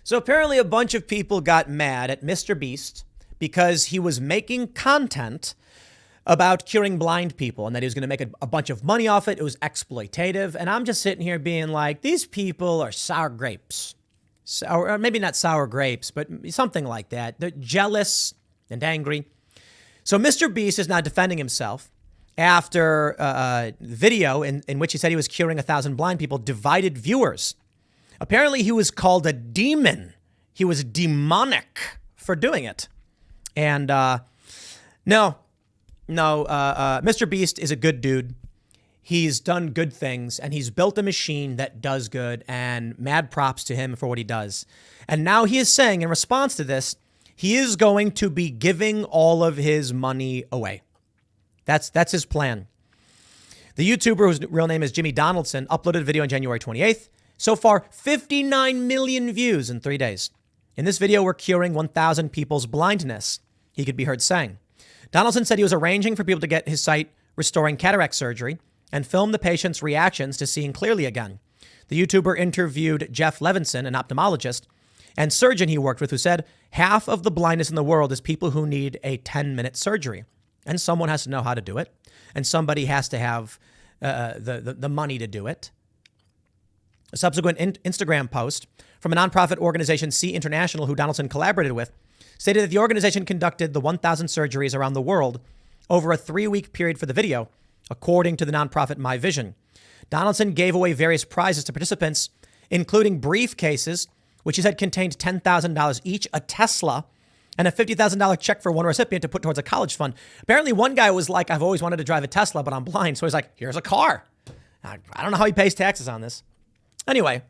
So apparently a bunch of people got mad at Mr. Beast because he was making content about curing blind people and that he was going to make a bunch of money off it. It was exploitative. And I'm just sitting here being like, these people are sour grapes. Or maybe not sour grapes, but something like that. They're jealous and angry. So Mr. Beast is now defending himself after a video in which he said he was curing 1,000 blind people divided viewers. Apparently he was called a demon. He was demonic for doing it. And no, Mr. Beast is a good dude. He's done good things and he's built a machine that does good, and mad props to him for what he does. And now he is saying in response to this, he is going to be giving all of his money away. That's his plan. The YouTuber, whose real name is Jimmy Donaldson, uploaded a video on January 28th. So far, 59 million views in 3 days. In this video, we're curing 1,000 people's blindness, he could be heard saying. Donaldson said he was arranging for people to get his sight restoring cataract surgery and film the patient's reactions to seeing clearly again. The YouTuber interviewed Jeff Levinson, an ophthalmologist and surgeon he worked with, who said half of the blindness in the world is people who need a 10-minute surgery. And someone has to know how to do it. And somebody has to have the money to do it. A subsequent Instagram post from a nonprofit organization, See International, who Donaldson collaborated with, stated that the organization conducted the 1,000 surgeries around the world over a 3-week period for the video, according to the nonprofit My Vision. Donaldson gave away various prizes to participants, including briefcases, which he said contained $10,000 each, a Tesla, and a $50,000 check for one recipient to put towards a college fund. Apparently, one guy was like, I've always wanted to drive a Tesla, but I'm blind. So he's like, here's a car. I don't know how he pays taxes on this. Anyway,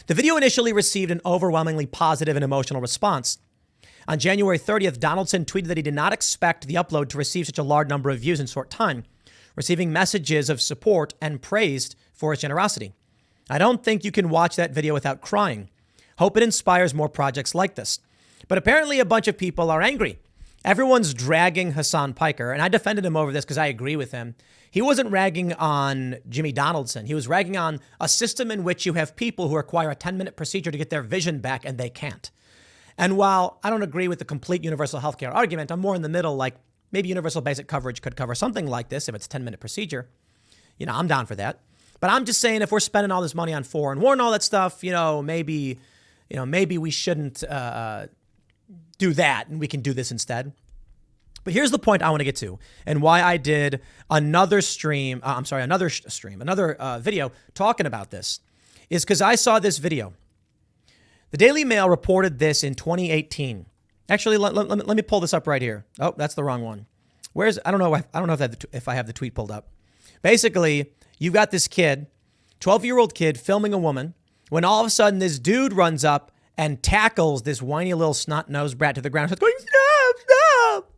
the video initially received an overwhelmingly positive and emotional response. On January 30th, Donaldson tweeted that he did not expect the upload to receive such a large number of views in short time, receiving messages of support and praise for his generosity. I don't think you can watch that video without crying. Hope it inspires more projects like this. But apparently a bunch of people are angry. Everyone's dragging Hasan Piker, and I defended him over this because I agree with him. He wasn't ragging on Jimmy Donaldson. He was ragging on a system in which you have people who require a 10-minute procedure to get their vision back, and they can't. And while I don't agree with the complete universal healthcare argument, I'm more in the middle, like maybe universal basic coverage could cover something like this if it's a 10-minute procedure. I'm down for that. But I'm just saying, if we're spending all this money on 4-in-1 and all that stuff, maybe we shouldn't do that, and we can do this instead. But here's the point I want to get to, and why I did another video talking about this, is because I saw this video. The Daily Mail reported this in 2018. Actually, let me pull this up right here. Oh, that's the wrong one. I don't know if I have the tweet pulled up. Basically, you've got this kid, 12-year-old kid, filming a woman, when all of a sudden this dude runs up and tackles this whiny little snot-nosed brat to the ground. He's going, stop, stop.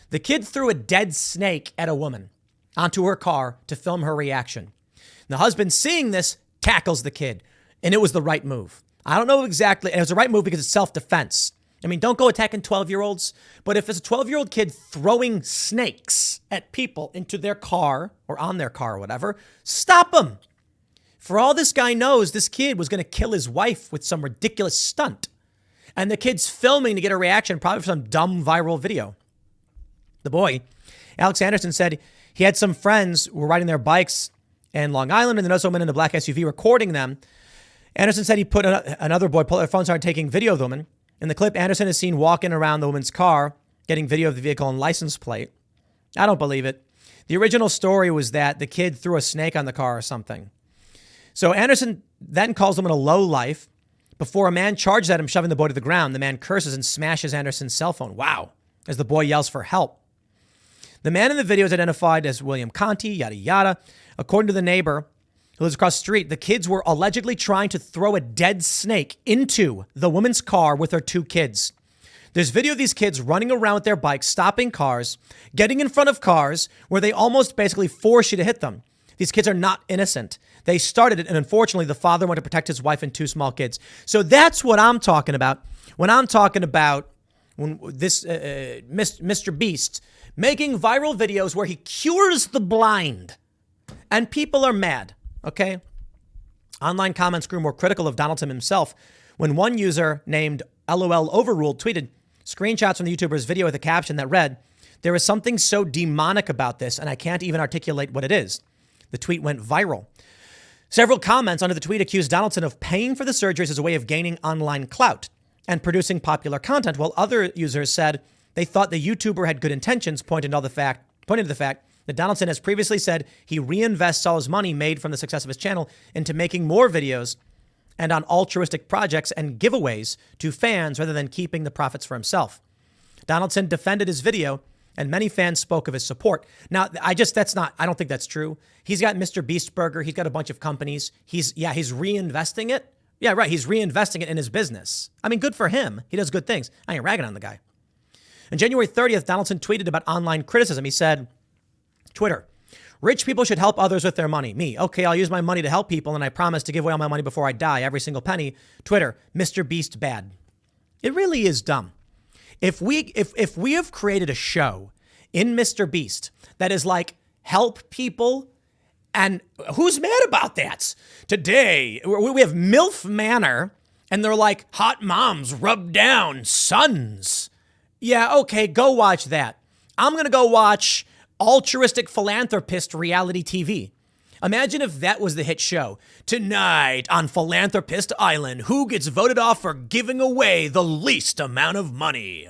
The kid threw a dead snake at a woman onto her car to film her reaction. And the husband, seeing this, tackles the kid. And it was the right move. I don't know exactly. And it was the right move because it's self-defense. I mean, don't go attacking 12-year-olds. But if it's a 12-year-old kid throwing snakes at people into their car or on their car or whatever, stop him. For all this guy knows, this kid was going to kill his wife with some ridiculous stunt. And the kid's filming to get a reaction, probably for some dumb viral video. The boy, Alex Anderson, said he had some friends who were riding their bikes in Long Island, and the woman in a black SUV recording them. Anderson said he put another boy, pulled their phone, started taking video of the woman. In the clip, Anderson is seen walking around the woman's car, getting video of the vehicle and license plate. I don't believe it. The original story was that the kid threw a snake on the car or something. So Anderson then calls the woman a lowlife before a man charges at him, shoving the boy to the ground. The man curses and smashes Anderson's cell phone. Wow. As the boy yells for help. The man in the video is identified as William Conti, yada, yada. According to the neighbor who lives across the street, the kids were allegedly trying to throw a dead snake into the woman's car with her 2 kids. There's video of these kids running around with their bikes, stopping cars, getting in front of cars where they almost basically force you to hit them. These kids are not innocent. They started it, and unfortunately, the father wanted to protect his wife and 2 small kids. So that's what I'm talking about when I'm talking about this Mr. Beast making viral videos where he cures the blind. And people are mad, okay? Online comments grew more critical of Donaldson himself when one user named LOL Overruled tweeted screenshots from the YouTuber's video with a caption that read, "There is something so demonic about this, and I can't even articulate what it is." The tweet went viral. Several comments under the tweet accused Donaldson of paying for the surgeries as a way of gaining online clout and producing popular content, while other users said they thought the YouTuber had good intentions, pointing to the fact that Donaldson has previously said he reinvests all his money made from the success of his channel into making more videos and on altruistic projects and giveaways to fans rather than keeping the profits for himself. Donaldson defended his video, and many fans spoke of his support. Now, I don't think that's true. He's got Mr. Beast Burger. He's got a bunch of companies. He's reinvesting it. Yeah, right. He's reinvesting it in his business. I mean, good for him. He does good things. I ain't ragging on the guy. On January 30th, Donaldson tweeted about online criticism. He said, Twitter, "Rich people should help others with their money. Me, okay, I'll use my money to help people, and I promise to give away all my money before I die, every single penny." Twitter, "Mr. Beast bad." It really is dumb. If we have created a show in Mr. Beast that is like help people, and who's mad about that? Today, we have MILF Manor, and they're like, hot moms rub down sons. Yeah, okay, go watch that. I'm going to go watch altruistic philanthropist reality TV. Imagine if that was the hit show. Tonight on Philanthropist Island, who gets voted off for giving away the least amount of money?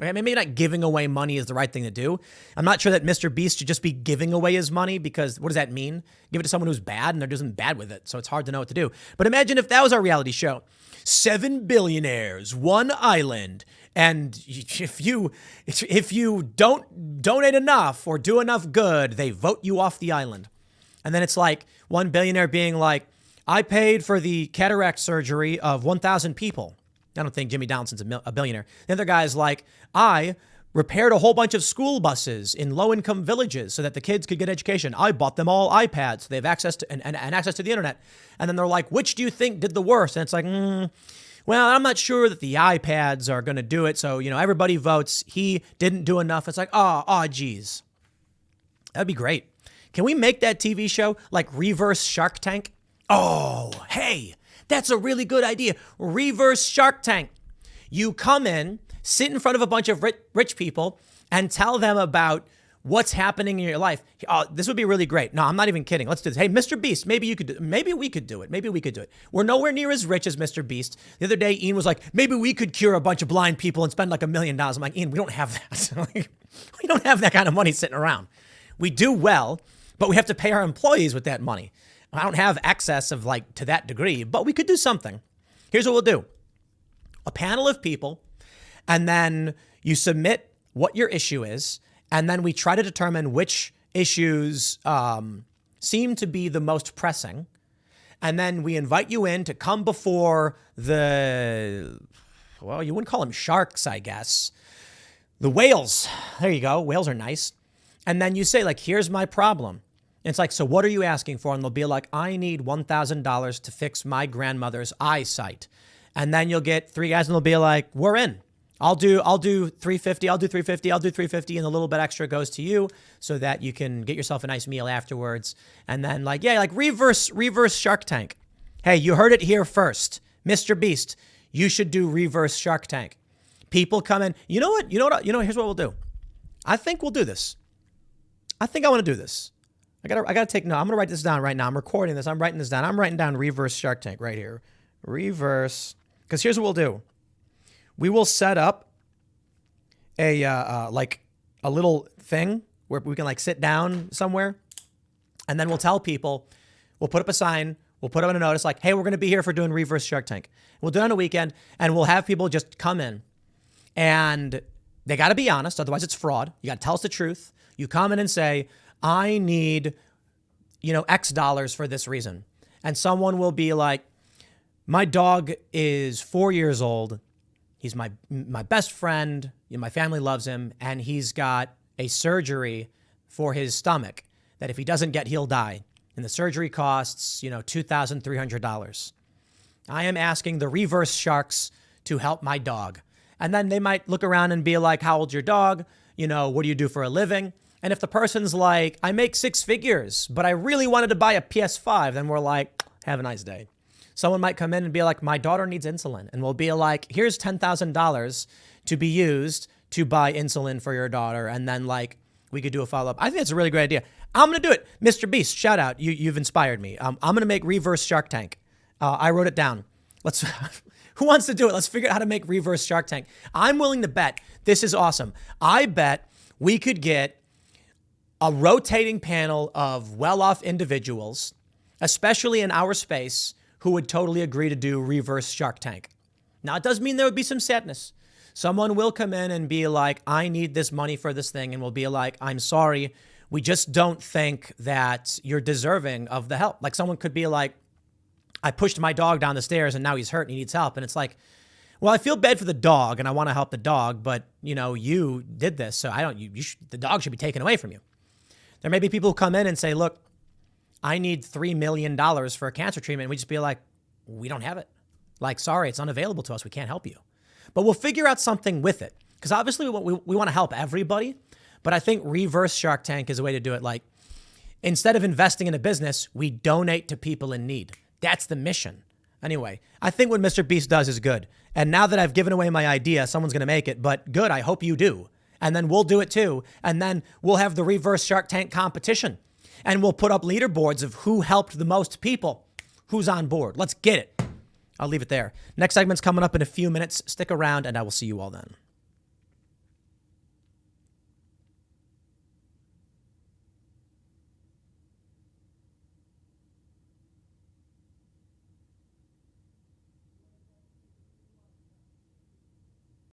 Okay, maybe not giving away money is the right thing to do. I'm not sure that Mr. Beast should just be giving away his money, because what does that mean? Give it to someone who's bad and they're doing bad with it. So it's hard to know what to do. But imagine if that was our reality show. 7 billionaires, one island. And if you don't donate enough or do enough good, they vote you off the island. And then it's like one billionaire being like, "I paid for the cataract surgery of 1,000 people." I don't think Jimmy Donaldson's a billionaire. The other guy's like, "I repaired a whole bunch of school buses in low-income villages so that the kids could get education. I bought them all iPads so they have access to and access to the internet." And then they're like, "Which do you think did the worst?" And it's like, well, I'm not sure that the iPads are going to do it. So, everybody votes. He didn't do enough. It's like, geez. That'd be great. Can we make that TV show like reverse Shark Tank? Oh, hey, that's a really good idea. Reverse Shark Tank. You come in, sit in front of a bunch of rich people and tell them about what's happening in your life. Oh, this would be really great. No, I'm not even kidding. Let's do this. Hey, Mr. Beast, maybe we could do it. Maybe we could do it. We're nowhere near as rich as Mr. Beast. The other day, Ian was like, maybe we could cure a bunch of blind people and spend like $1 million. I'm like, Ian, we don't have that. We don't have that kind of money sitting around. We do well, but we have to pay our employees with that money. I don't have access of to that degree, but we could do something. Here's what we'll do. A panel of people, and then you submit what your issue is, and then we try to determine which issues seem to be the most pressing. And then we invite you in to come before you wouldn't call them sharks, I guess. The whales. There you go. Whales are nice. And then you say, here's my problem. And it's like, so what are you asking for? And they'll be like, I need $1,000 to fix my grandmother's eyesight. And then you'll get 3 guys and they'll be like, we're in. I'll do 350. I'll do 350. I'll do 350. And a little bit extra goes to you so that you can get yourself a nice meal afterwards. And then reverse Shark Tank. Hey, you heard it here first. Mr. Beast, you should do reverse Shark Tank. People come in. You know what? Here's what we'll do. I think we'll do this. I think I want to do this. I gotta take note. I'm gonna write this down right now. I'm recording this. I'm writing this down. I'm writing down reverse Shark Tank right here. Reverse. Because here's what we'll do. We will set up a little thing where we can sit down somewhere, and then we'll tell people. We'll put up a sign. We'll put up a notice hey, we're gonna be here for doing reverse Shark Tank. We'll do it on a weekend, and we'll have people just come in, and they got to be honest. Otherwise, it's fraud. You got to tell us the truth. You come in and say, I need, X dollars for this reason. And someone will be like, my dog is 4 years old. He's my best friend. My family loves him. And he's got a surgery for his stomach that if he doesn't get, he'll die. And the surgery costs, $2,300. I am asking the reverse sharks to help my dog. And then they might look around and be like, how old's your dog? What do you do for a living? And if the person's like, I make 6 figures, but I really wanted to buy a PS5, then we're like, have a nice day. Someone might come in and be like, my daughter needs insulin. And we'll be like, here's $10,000 to be used to buy insulin for your daughter. And then like, we could do a follow-up. I think that's a really great idea. I'm going to do it. Mr. Beast, shout out. You've inspired me. I'm going to make reverse Shark Tank. I wrote it down. Who wants to do it? Let's figure out how to make reverse Shark Tank. I'm willing to bet this is awesome. I bet we could get a rotating panel of well-off individuals, especially in our space, who would totally agree to do reverse Shark Tank. Now, it does mean there would be some sadness. Someone will come in and be like, I need this money for this thing. And we'll be like, I'm sorry. We just don't think that you're deserving of the help. Like someone could be like, I pushed my dog down the stairs and now he's hurt and he needs help. And it's like, well, I feel bad for the dog and I want to help the dog, but you did this. So the dog should be taken away from you. There may be people who come in and say, look, I need $3 million for a cancer treatment. And we just be like, we don't have it. Like, sorry, it's unavailable to us. We can't help you. But we'll figure out something with it. Because obviously we want to help everybody. But I think reverse Shark Tank is a way to do it. Like, instead of investing in a business, we donate to people in need. That's the mission. Anyway, I think what Mr. Beast does is good. And now that I've given away my idea, someone's going to make it. But good, I hope you do. And then we'll do it too. And then we'll have the reverse Shark Tank competition. And we'll put up leaderboards of who helped the most people. Who's on board? Let's get it. I'll leave it there. Next segment's coming up in a few minutes. Stick around and I will see you all then.